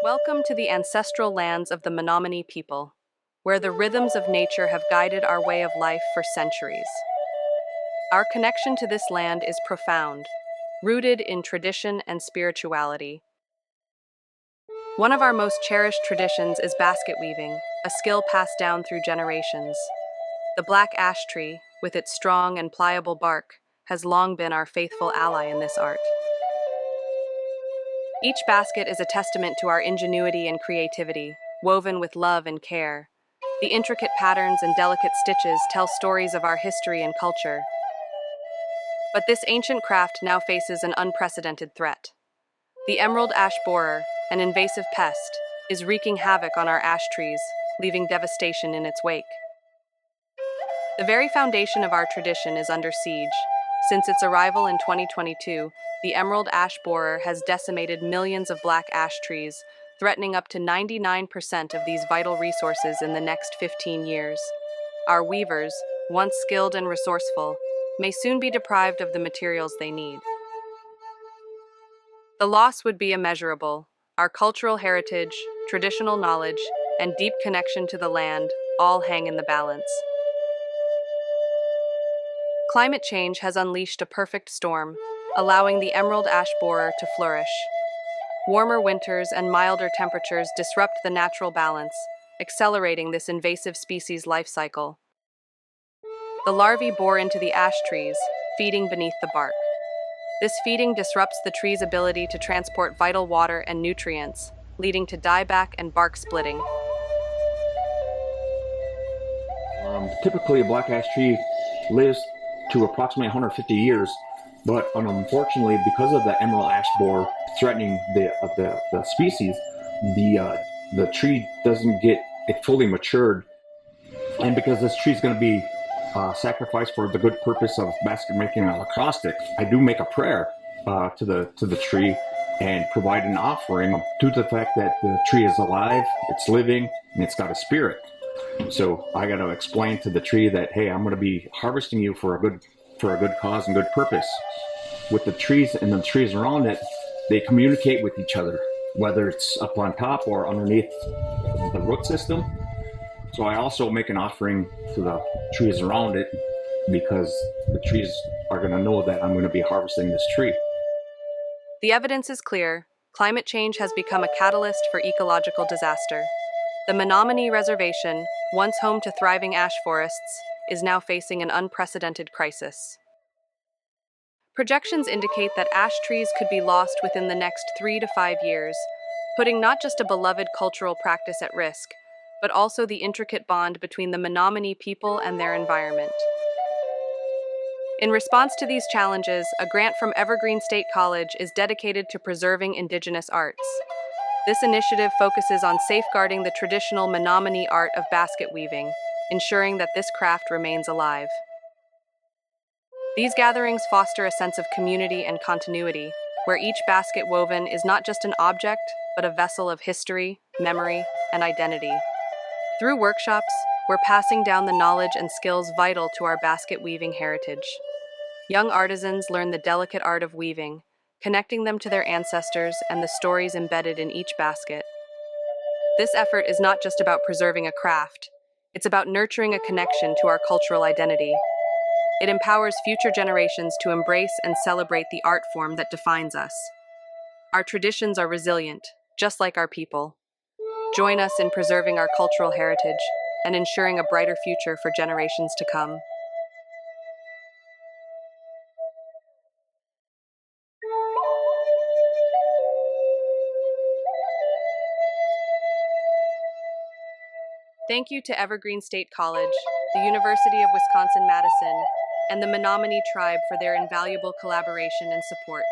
Welcome to the ancestral lands of the Menominee people, where the rhythms of nature have guided our way of life for centuries. Our connection to this land is profound, rooted in tradition and spirituality. One of our most cherished traditions is basket weaving, a skill passed down through generations. The black ash tree, with its strong and pliable bark, has long been our faithful ally in this art. Each basket is a testament to our ingenuity and creativity, woven with love and care. The intricate patterns and delicate stitches tell stories of our history and culture. But this ancient craft now faces an unprecedented threat. The emerald ash borer, an invasive pest, is wreaking havoc on our ash trees, leaving devastation in its wake. The very foundation of our tradition is under siege. Since its arrival in 2022, the emerald ash borer has decimated millions of black ash trees, threatening up to 99% of these vital resources in the next 15 years. Our weavers, once skilled and resourceful, may soon be deprived of the materials they need. The loss would be immeasurable. Our cultural heritage, traditional knowledge, and deep connection to the land all hang in the balance. Climate change has unleashed a perfect storm, allowing the emerald ash borer to flourish. Warmer winters and milder temperatures disrupt the natural balance, accelerating this invasive species' life cycle. The larvae bore into the ash trees, feeding beneath the bark. This feeding disrupts the tree's ability to transport vital water and nutrients, leading to dieback and bark splitting. Typically, a black ash tree lives to approximately 150 years, but unfortunately, because of the emerald ash borer threatening the species, the tree doesn't get it fully matured, and because this tree is going to be sacrificed for the good purpose of basket making and acrostic, I do make a prayer to the tree and provide an offering due to the fact that the tree is alive, it's living, and it's got a spirit. So I got to explain to the tree that, hey, I'm going to be harvesting you for a good cause and good purpose. With the trees and the trees around it, they communicate with each other, whether it's up on top or underneath the root system. So I also make an offering to the trees around it because the trees are going to know that I'm going to be harvesting this tree. The evidence is clear. Climate change has become a catalyst for ecological disaster. The Menominee Reservation, once home to thriving ash forests, is now facing an unprecedented crisis. Projections indicate that ash trees could be lost within the next 3 to 5 years, putting not just a beloved cultural practice at risk, but also the intricate bond between the Menominee people and their environment. In response to these challenges, a grant from Evergreen State College is dedicated to preserving Indigenous arts. This initiative focuses on safeguarding the traditional Menominee art of basket weaving, ensuring that this craft remains alive. These gatherings foster a sense of community and continuity, where each basket woven is not just an object, but a vessel of history, memory, and identity. Through workshops, we're passing down the knowledge and skills vital to our basket weaving heritage. Young artisans learn the delicate art of weaving, connecting them to their ancestors and the stories embedded in each basket. This effort is not just about preserving a craft, it's about nurturing a connection to our cultural identity. It empowers future generations to embrace and celebrate the art form that defines us. Our traditions are resilient, just like our people. Join us in preserving our cultural heritage and ensuring a brighter future for generations to come. Thank you to Evergreen State College, the University of Wisconsin-Madison, and the Menominee Tribe for their invaluable collaboration and support.